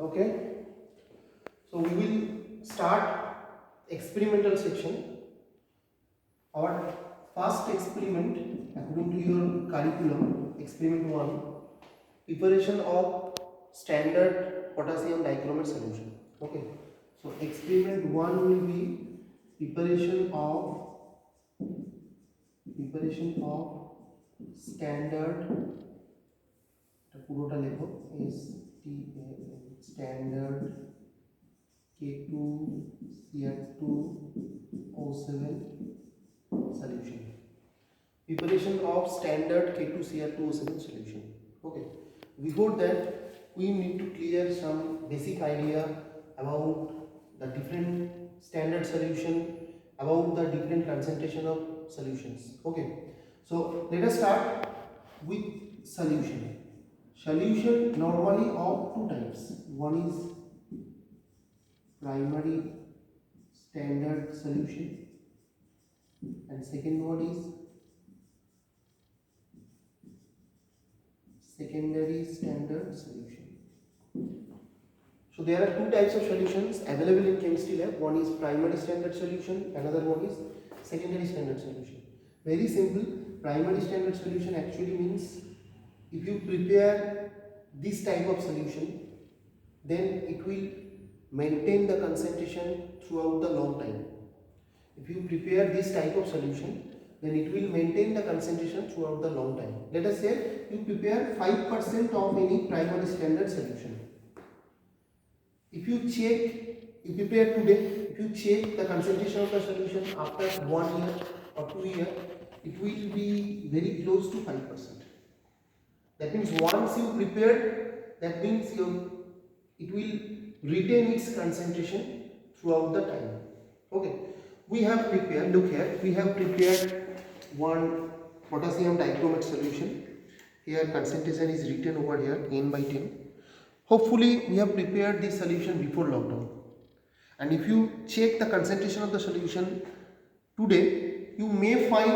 Okay, so we will start experimental section. Our first experiment according to your curriculum, experiment 1, preparation of standard potassium dichromate solution. Okay, so experiment 1 will be preparation of standard, পুরোটা লেখো, standard K2Cr2O7 solution. Preparation of standard K2Cr2O7 solution. Okay. Before that, we need to clear some basic idea about the different standard solution, about the different concentration of solutions. Okay. So let us start with solution. Solution normally of two types. One is primary standard solution and second one is secondary standard solution. So there are two types of solutions available in chemistry lab. One is primary standard solution, another one is secondary standard solution. Very simple. Primary standard solution actually means if you prepare this type of solution, then it will maintain the concentration throughout the long time. If you prepare this type of solution, then it will maintain the concentration throughout the long time. Let us say you prepare 5% of any primary standard solution. If you prepare today, if you check the concentration of the solution after 1 year or 2 years, it will be very close to 5%. That means once you prepared, that means it will retain its concentration throughout the time. Okay, we have prepared, look here, we have prepared one potassium dichromate solution. Here concentration is written over here, N/10. Hopefully we have prepared this solution before lockdown, and if you check the concentration of the solution today, you may find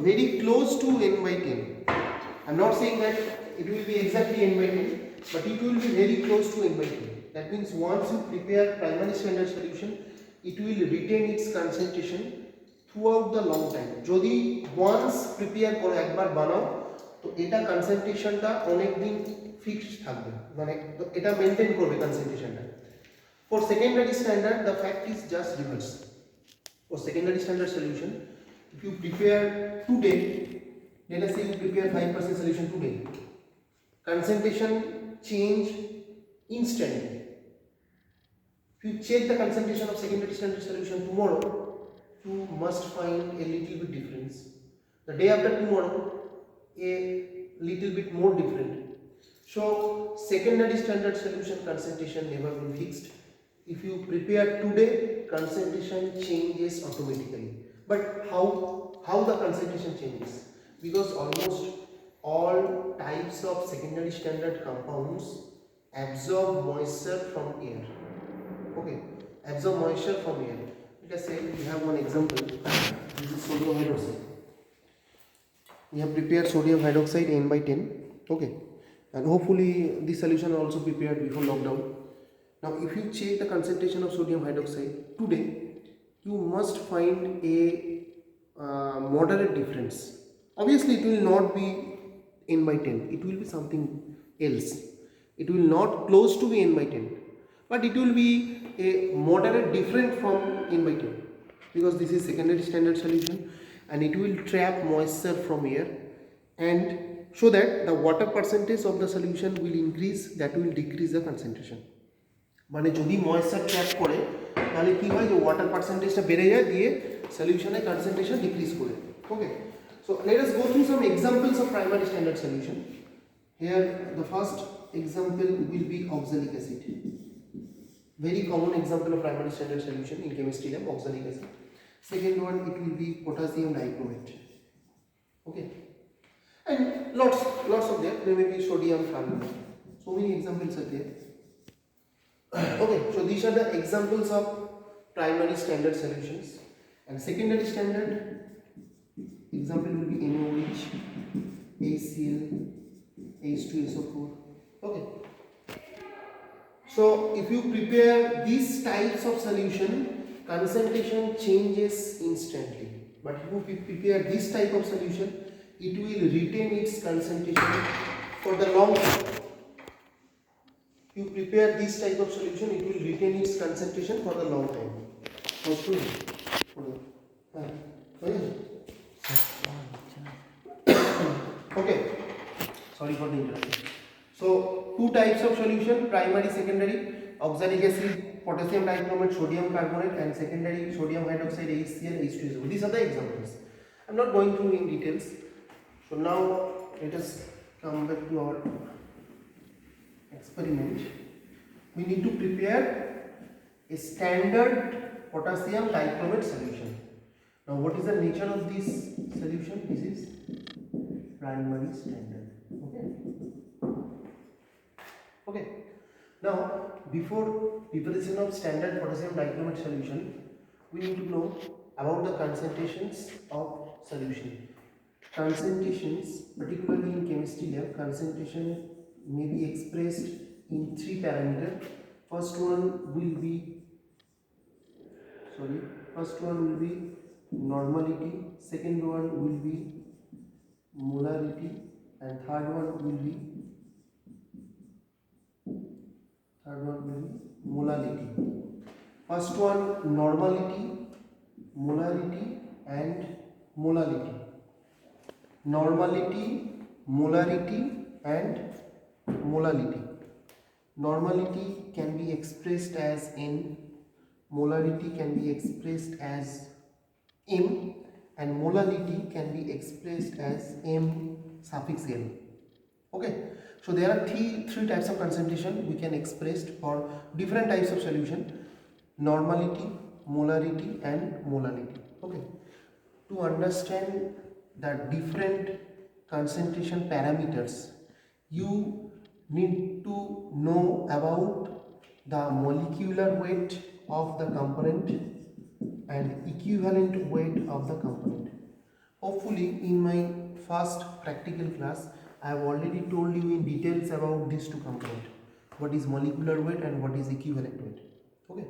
very close to N/10. I'm not saying that it will be exactly N/10, but it will be very close to N/10. That means once you prepare primary standard solution, it will retain its concentration throughout the long time. যদি once prepare করে একবার বানাও তো এটা কনসেন্ট্রেশনটা অনেক দিন fixed থাকবে, মানে এটা মেইনটেইন করবে কনসেন্ট্রেশনটা। For secondary standard the fact is just reverse. For secondary standard solution, if you prepare today, let us say you prepare 5% solution today, concentration change instantly. If you check the concentration of secondary standard solution tomorrow, you must find a little bit difference. The day after tomorrow, a little bit more different. So secondary standard solution concentration never been fixed. If you prepare today, concentration changes automatically. But how the concentration changes? Because almost all types of secondary standard compounds absorb moisture from air. Okay, absorb moisture from air. Let us say we have one example. This is sodium hydroxide. We have prepared sodium hydroxide N/10. Okay, and hopefully this solution also prepared before lockdown. Now if you check the concentration of sodium hydroxide today, you must find a moderate difference. Obviously it will not be N/10, it will be something else. It will not close to be N/10, but it will be a moderate different from N/10, because this is secondary standard solution and it will trap moisture from air, and so that the water percentage of the solution will increase, that will decrease the concentration. মানে যদি moisture trap করে তাহলে কি হয়, যে water পার্সেন্টেজটা বেড়ে যায়, দিয়ে সলিউশনের কনসেন্ট্রেশন ডিক্রিজ করে। ওকে, so let us go through some examples of primary standard solution. Here the first example will be oxalic acid. Very common example of primary standard solution in chemistry lab, oxalic acid. Second one, it will be potassium dichromate. Okay, and lots of there may be sodium carbonate. So many examples are there. Okay, so these are the examples of primary standard solutions. And secondary standard example will be NaOH, HCl, H2SO4. Okay, So if you prepare these types of solution, concentration changes instantly. But if you prepare this type of solution, it will retain its concentration for the long term. If you prepare this type of solution, it will retain its concentration for the long time. Okay, sorry for the interruption. So two types of solution, primary, secondary, oxalic acid, potassium dichromate, sodium carbonate, and secondary sodium hydroxide, HCl, H2SO. These are the examples. I am not going through in details. So now let us come back to our experiment. We need to prepare a standard potassium dichromate solution. Now what is the nature of this solution? This is primary standard. Okay. Now before preparation of standard potassium dichromate solution, we need to know about the concentrations of solution. Concentrations, particularly in chemistry lab, concentration may be expressed in three parameters. First one will be normality, second one will be molarity, and third one will be molality. First one normality, molarity, and molality. Normality, molarity, and molality. Normality can be expressed as N, molarity can be expressed as M, and molality can be expressed as M suffix L. Okay, so there are three types of concentration we can express for different types of solution: normality, molarity, and molality. Okay, to understand the different concentration parameters, you need to know about the molecular weight of the component and equivalent weight of the component. Hopefully in my first practical class I have already told you in details about these two components, what is molecular weight and what is equivalent weight. Okay,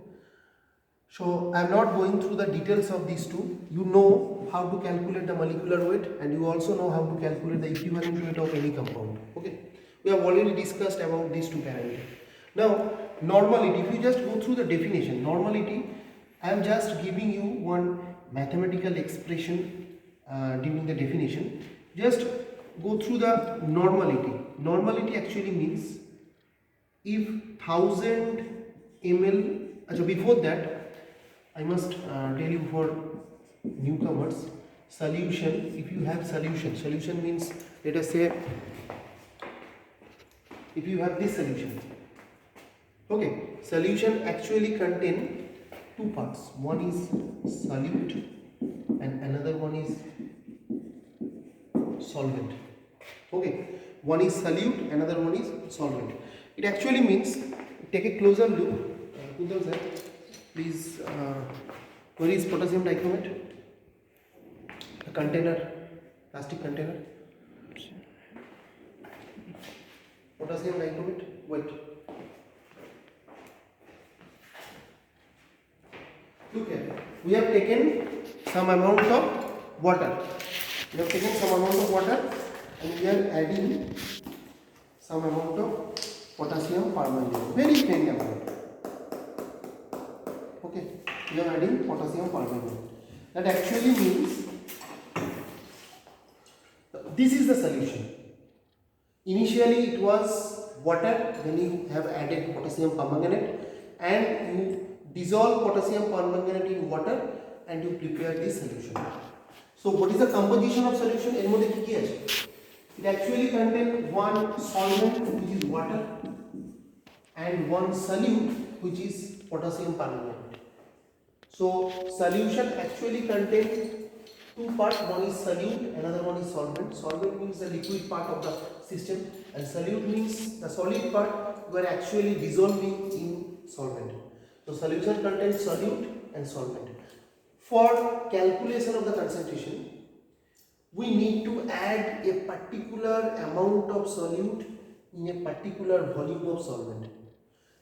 so I am not going through the details of these two. You know how to calculate the molecular weight and you also know how to calculate the equivalent weight of any compound. Okay, we have already discussed about these two parameters. Now normality, if you just go through the definition, normality, I am just giving you one mathematical expression during the definition. Just go through the normality. Normality actually means if 1000 ml, before that I must tell you for newcomers, solution, if you have solution means, let us say, if you have this solution, okay, solution actually contain two parts. One is solute and another one is solvent. Okay, one is solute, another one is solvent. It actually means, take a closer look. Please, where is potassium dichromate? A container, plastic container. Potassium dichromate, wait. Look here, we have taken some amount of water. We have taken some amount of water and we are adding some amount of potassium permanganate, very faint amount. Okay, we are adding potassium permanganate. That actually means this is the solution. Initially it was water, then you have added potassium permanganate and you dissolve potassium permanganate in water and you prepare this solution. So what is the composition of solution? It actually contains one solvent which is water and one solute which is potassium permanganate. So solution actually contains two parts, one is solute, another one is solvent. Solvent means the liquid part of the system and solute means the solid part you are actually dissolving in solvent. So solution contains solute and solvent. For calculation of the concentration, we need to add a particular amount of solute in a particular volume of solvent.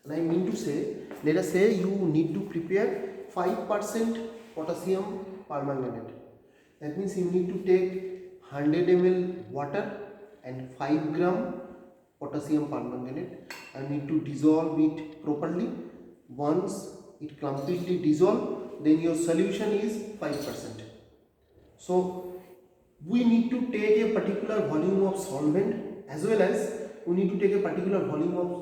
And I mean to say, let us say you need to prepare 5% potassium permanganate. That means you need to take 100 ml water and 5 gram potassium permanganate and need to dissolve it properly. Once it completely dissolves, then your solution is 5%. So we need to take a particular volume of solvent as well as we need to take a particular volume of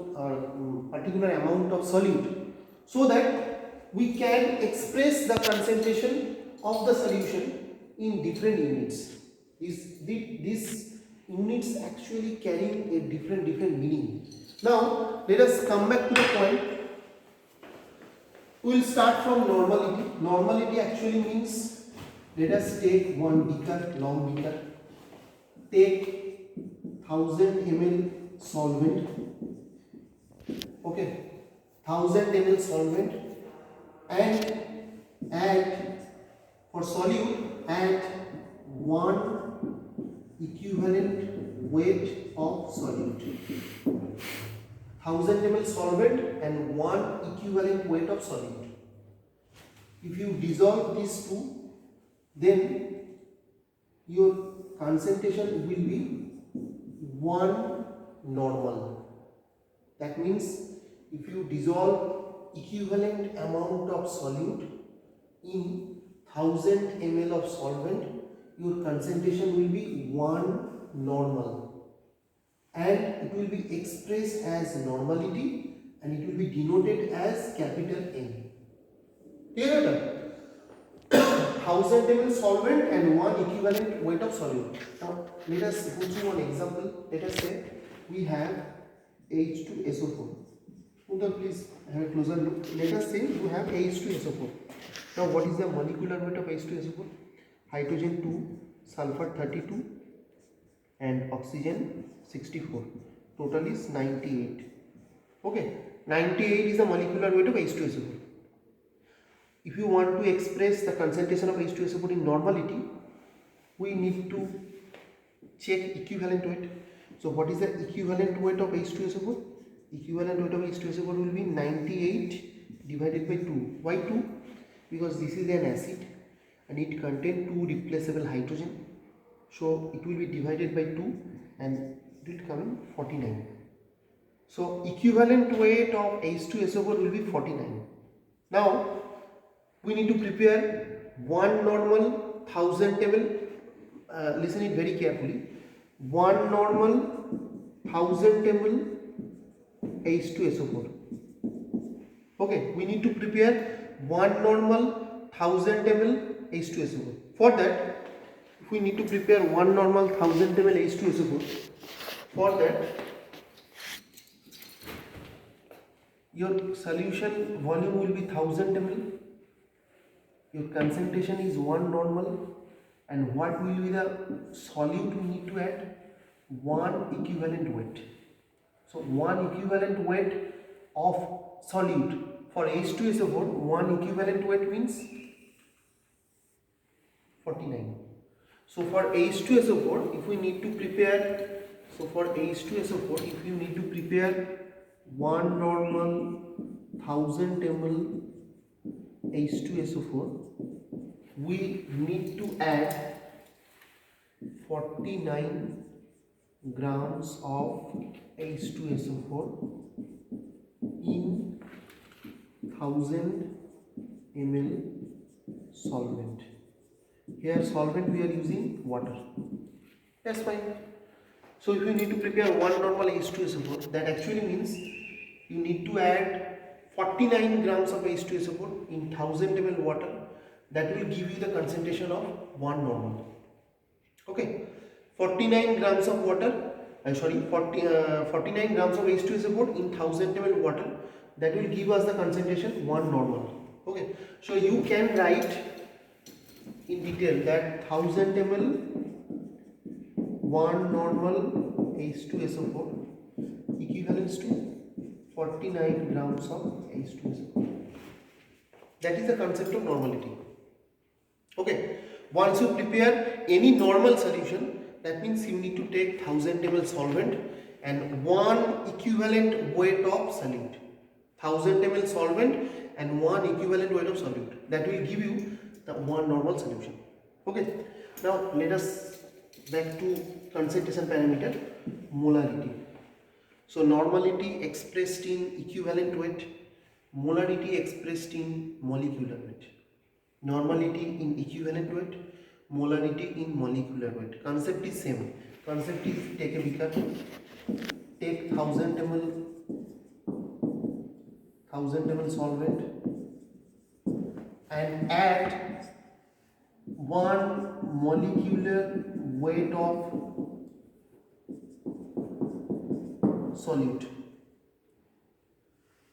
particular amount of solute, so that we can express the concentration of the solution in different units. These units actually carrying a different meaning. Now let us come back to the point. We will start from normality. Normality actually means, let us take one beaker, long beaker, take 1000 ml solvent, okay, 1000 ml solvent, and add, for solute, add 1 equivalent weight of solute. 1000 ml solvent and 1 equivalent weight of solute. If you dissolve these two, then your concentration will be 1 normal. That means if you dissolve equivalent amount of solute in 1000 ml of solvent, your concentration will be 1 normal, and it will be expressed as normality and it will be denoted as capital N. Clear? 1000 ml solvent and 1 equivalent weight of solute. Now let us go through one example. Let us say we have H2SO4. Kuntal, please have a closer look. Let us say you have H2SO4. Now what is the molecular weight of H2SO4? Hydrogen 2, sulfur 32 and oxygen 64. Total is 98. Okay, 98 is the molecular weight of H2SO4. If you want to express the concentration of H2SO4 in normality, we need to check equivalent weight. So what is the equivalent weight of H2SO4? Equivalent weight of H2SO4 will be 98 divided by 2. Why 2? Because this is an acid and it contains 2 replaceable hydrogen. So it will be divided by 2 and it will come in 49. So equivalent weight of H2SO4 will be 49. Now we need to prepare 1 normal 1000 ml. Listen it very carefully. 1 normal 1000 ml H2SO4. Okay, we need to prepare 1 normal 1000 ml H2SO4. For that, if we need to prepare 1 normal 1000 ml H2SO4, for that your solution volume will be 1000 ml. Your concentration is 1 normal, and what will be the solute we need to add? 1 equivalent weight. So 1 equivalent weight of solute for H2SO4, 1 equivalent weight means 49. So for H2SO4, if we need to prepare, so for H2SO4, if you need to prepare 1 normal 1000 ml H2SO4, we need to add 49 grams of H2SO4 in 1000 ml solvent. Here solvent we are using water. That's fine. So if you need to prepare 1 normal H2SO4, that actually means you need to add 49 grams of H2SO4 in 1000 ml water. That will give you the concentration of 1 normal. Okay, 49 grams of water, 49 grams of H2SO4 in 1000 ml water, that will give us the concentration 1 normal. Okay, so you can write in detail that 1000 ml 1 normal H2SO4 equivalents to 49 grams of H2SO4. That is the concept of normality. Okay, once you prepare any normal solution, that means you need to take 1000 ml solvent and 1 equivalent weight of solute. 1000 ml solvent and 1 equivalent weight of solute. That will give you the one normal solution. Okay, now let us back to concentration parameter, molarity. So normality expressed in equivalent weight, molarity expressed in molecular weight. Normality in equivalent weight, molarity in molecular weight. Concept is same. Concept is take a beaker, take 1000 ml solvent and add 1 molecular weight of solute.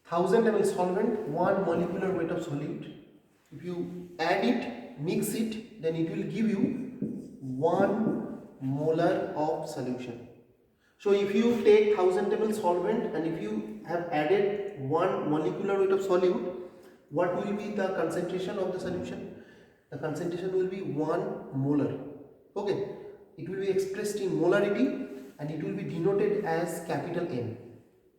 1000 ml solvent, 1 molecular weight of solute. If you add it, mix it, then it will give you 1 molar of solution. So if you take 1000 ml solvent and if you have added 1 molecular weight of solute, what will be the concentration of the solution? The concentration will be 1 molar. Okay, it will be expressed in molarity and it will be denoted as capital M.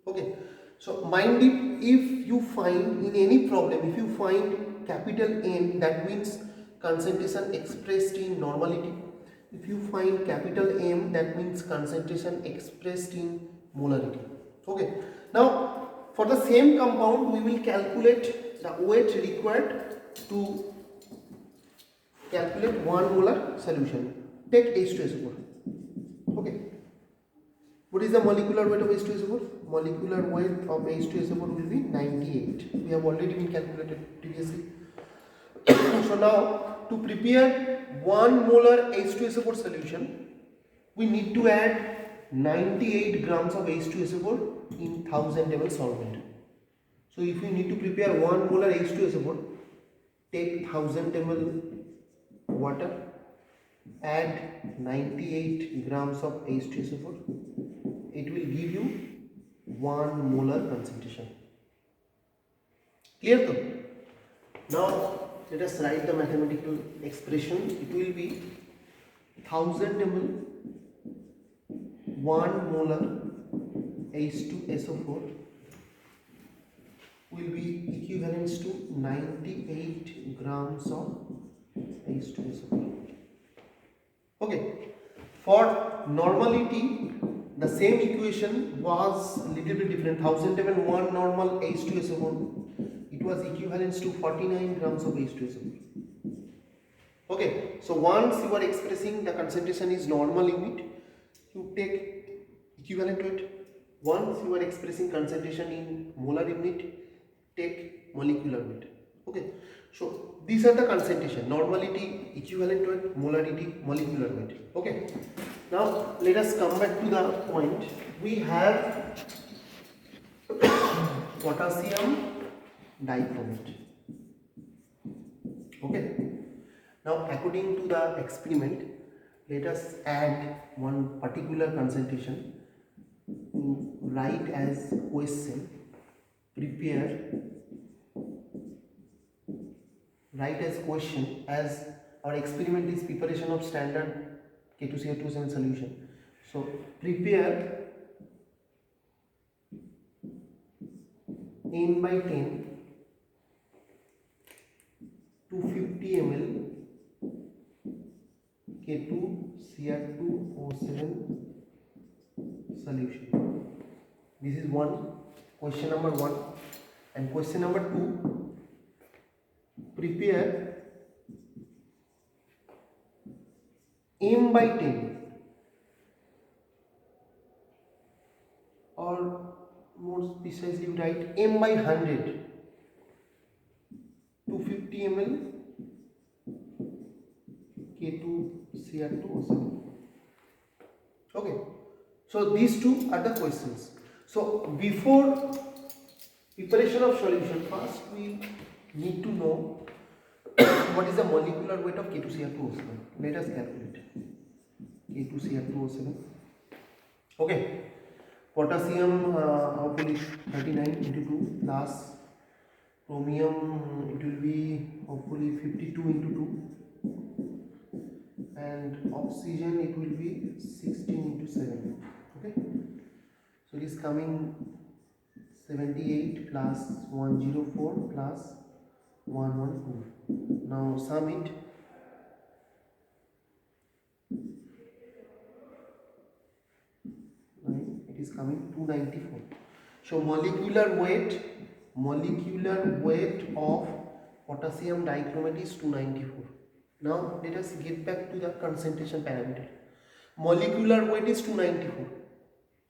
Okay, so mind it, if you find in any problem, if you find capital N, that means concentration expressed in normality. If you find capital M, that means concentration expressed in molarity. Okay, now for the same compound we will calculate the weight required to calculate 1 molar solution. Take H2SO4. Okay, what is the molecular weight of H2SO4? Molecular weight of H2SO4 will be 98. We have already been calculated previously. So now to prepare 1 molar H2SO4 solution, we need to add 98 grams of H2SO4 in 1000 ml solvent. So if you need to prepare 1 molar H2SO4, take 1000 ml water, add 98 grams of H2SO4. It will give you 1 molar concentration. Clear though? Now let us write the mathematical expression. It will be 1000 ml 1 molar H2SO4 will be equivalent to 98 grams of H2SO4. Okay, for normality the same equation was a little bit different. 1000 ml 1 normal H2SO4, it was equivalent to 49 grams of H2SO4. Okay, so once you are expressing the concentration is normal unit, you take equivalent weight. Once you are expressing concentration in molar unit, take molecular weight. Okay, so these are the concentration: normality, equivalent weight, molarity, molecular weight. Okay, now let us come back to the point. We have potassium dichromate. Okay, now according to the experiment, let us add one particular concentration. Write as question, prepare, write as question, as our experiment is preparation of standard K2CR2O7 solution. So prepare N by 10 250 ml K2CR2O7 solution. This is one question number 1, and question number 2, prepare M by 10 or more precisely write M by 100 250 ml K2CR2O7. Okay, so these two are the questions. So before preparation of solution, first we need to know what is the molecular weight of K2CR2O7. Let us calculate K2CR2O7. Okay, potassium hopefully 39 into 2 plus chromium, it will be hopefully 52 into 2, and oxygen it will be 16 into 7. Okay, so it is coming 78 plus 104 plus 112. Now sum it. It is coming 294. So molecular weight of potassium dichromate is 294. Now let us get back to the concentration parameter. Molecular weight is 294.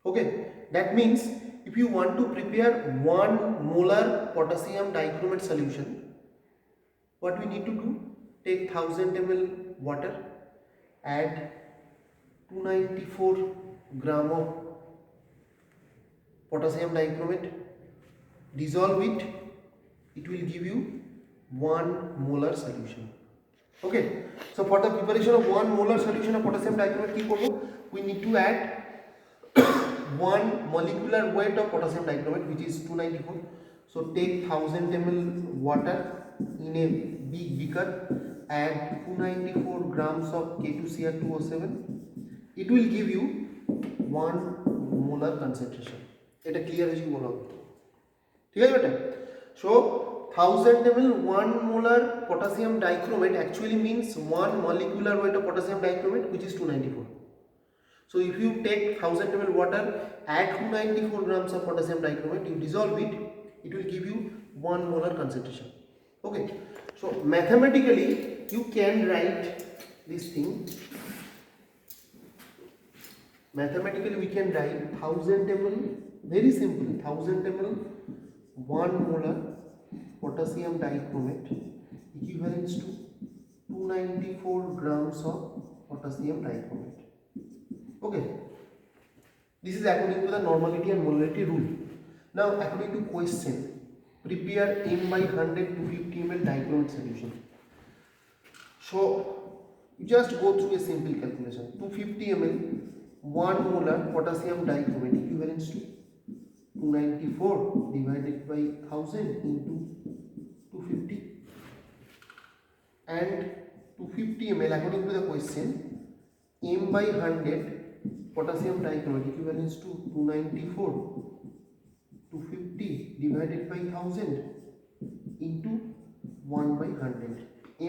Okay, that means if you want to prepare 1 molar potassium dichromate solution, what we need to do? Take 1000 ml water, add 294 gram of potassium dichromate, dissolve it, it will give you 1 molar solution. Okay, so for the preparation of 1 molar solution of potassium dichromate, we need to add 1 molecular weight of potassium dichromate, which is 294. So take 1000 ml water in a big beaker, add 294 grams of K2Cr2O7. It will give you 1 molar concentration. এটা clear আছে কি বলো ঠিক আছে বেটা so 1000 ml 1 molar potassium dichromate actually means 1 molecular weight of potassium dichromate, which is 294. So if you take 1000 ml water, add 294 grams of potassium dichromate, you dissolve it, it will give you 1 molar concentration. Okay, so mathematically you can write this thing. Mathematically we can write 1000 ml, very simple, 1000 ml 1 molar potassium dichromate equivalents to 294 grams of potassium dichromate. Okay, this is according to the normality and molarity rule. Now according to question, prepare m by 100 250 ml dichromate solution. So you just go through a simple calculation. 250 ml 1 molar potassium dichromate equivalents to 294 divided by 1000 into 250, and 250 ml according to the question, m by 100 potassium dichromate equivalents to 294 250 divided by 1000 into 1 by 100.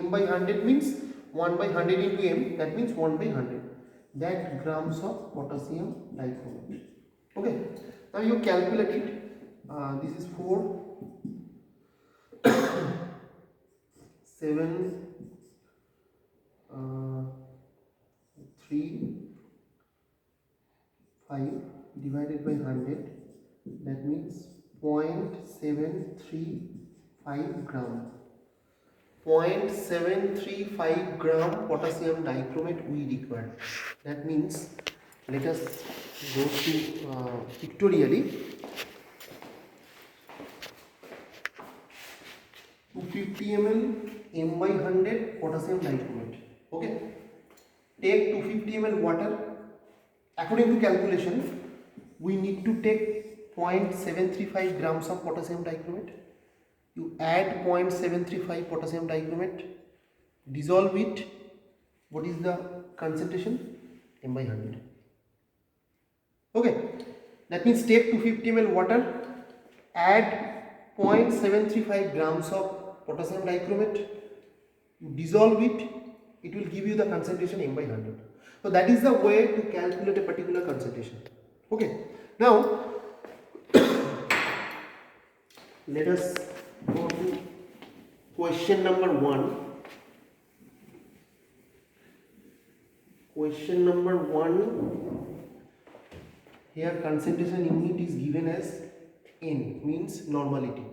M by 100 means 1 by 100 into m, that means 1 by 100. That grams of potassium dichromate. Okay, now you calculate it. This is 4 7 3 5 divided by 100, that means 0.735 gram. 0.735 gram potassium dichromate we require. That means let us go to pictorially. 250 ml m by 100 potassium dichromate. Okay, take 250 ml water. According to calculation, we need to take 0.735 grams of potassium dichromate. You add 0.735 potassium dichromate, dissolve it. What is the concentration? M by 100. Okay, that means take 250 ml water, add 0.735 grams of potassium dichromate, you dissolve it, it will give you the concentration M by 100. So that is the way to calculate a particular concentration. Okay, now let us go to question number 1. Question number 1, here concentration unit is given as N, means normality.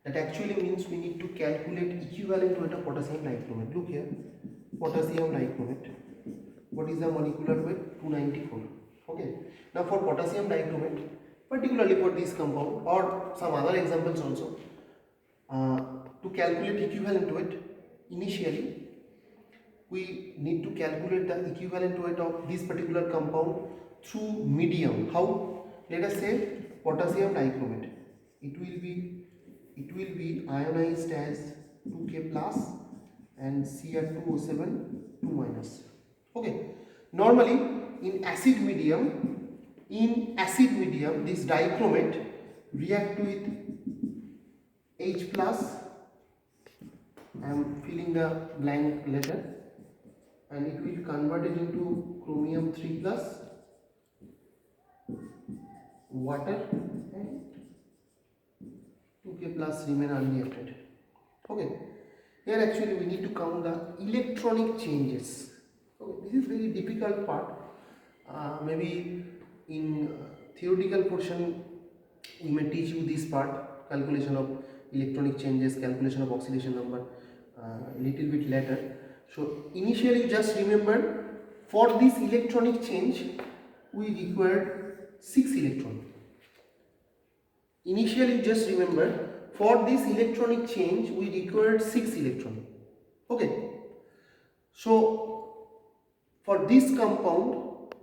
That actually means we need to calculate equivalent weight of potassium dichromate. Look here, potassium dichromate. What is the molecular weight? 294. Okay, now for potassium dichromate, particularly for this compound or some other examples also, to calculate equivalent weight, initially we need to calculate the equivalent weight of this particular compound through medium. How? Let us say potassium dichromate. It will be ionized as 2K plus and Cr2O7 2 minus. Okay, normally in acid medium this dichromate react with H plus, I am filling the blank letter, and it will convert it into chromium 3 plus, water, and 2K plus remain unreacted. Okay, here actually we need to count the electronic changes. Okay, this is very difficult part. Maybe in theoretical portion we may teach you this part, calculation of electronic changes, calculation of oxidation number, little bit later. So initially just remember, for this electronic change we required 6 electrons. Initially just remember, for this electronic change we required 6 electrons. Okay, so for this compound,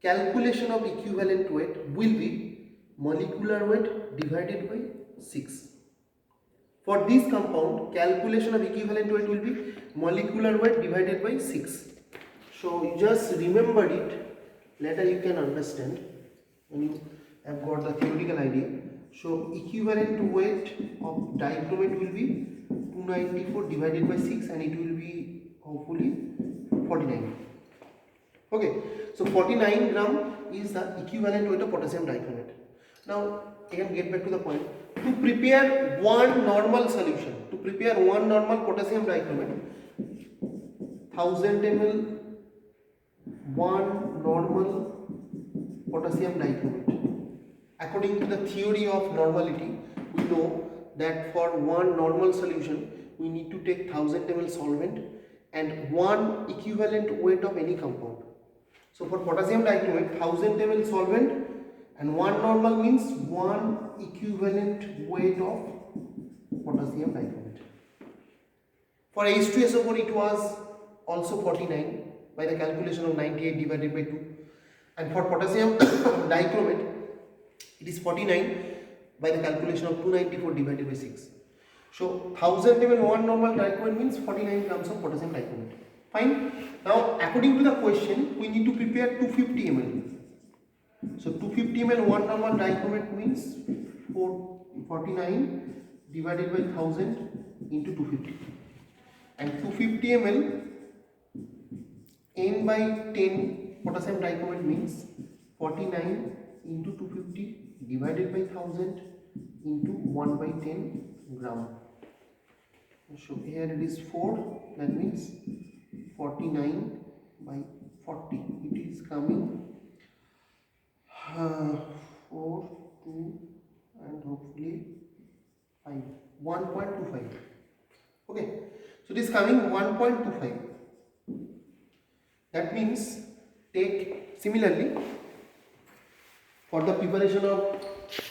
calculation of equivalent weight will be molecular weight divided by 6. For this compound, calculation of equivalent weight will be molecular weight divided by 6. So you just remember it, later you can understand when you have got the theoretical idea. So equivalent weight of dichromate will be 294 divided by 6, and it will be hopefully 49. Okay, so 49 gram is the equivalent weight of potassium dichromate. Now again get back to the point. To prepare one normal solution, to prepare one normal potassium dichromate, 1000 ml one normal potassium dichromate. According to the theory of normality, we know that for one normal solution we need to take 1000 ml solvent and one equivalent weight of any compound. So for potassium dichromate, 1000 ml solvent and one normal means one equivalent weight of potassium dichromate. For H2SO4 it was also 49 by the calculation of 98 divided by 2, and for potassium dichromate it is 49 by the calculation of 294 divided by 6. So 1000 ml one normal dichromate means 49 grams of potassium dichromate. Fine. Now according to the question we need to prepare 250 ml. So 250 ml one normal dichromate means 49 divided by 1000 into 250, and 250 ml n by 10 potassium dichromate means 49 into 250 divided by 1000 into 1 by 10 gram. So here it is 4, that means 49 by 40, it is coming 4, 2 and hopefully 5, 1.25. Okay, so it is coming 1.25. That means take similarly for the preparation of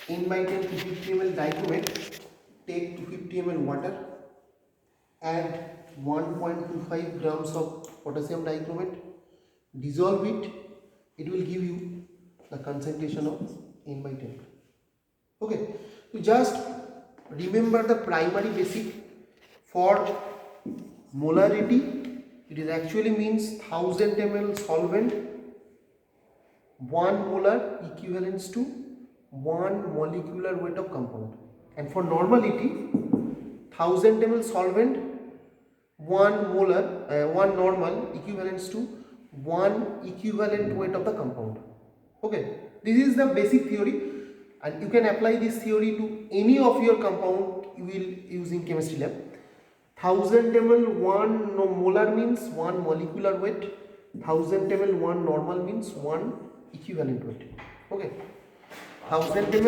n by 10 250 ml dichromate, take 250 ml water, add 1.25 grams of potassium dichromate, dissolve it, it will give you the concentration of n by 10. Okay, so just remember the primary basic. For molarity, it is actually means 1000 ml solvent, 1 molar equivalents to 1 molecular weight of compound, and for normality 1000 ml solvent, 1 molar 1 normal equivalents to 1 equivalent weight of the compound. Okay, this is the basic theory, and you can apply this theory to any of your compound you will use in chemistry lab. 1000 ml 1 molar means 1 molecular weight, 1000 ml 1 normal means 1 equivalent weight. Okay, 1000 ml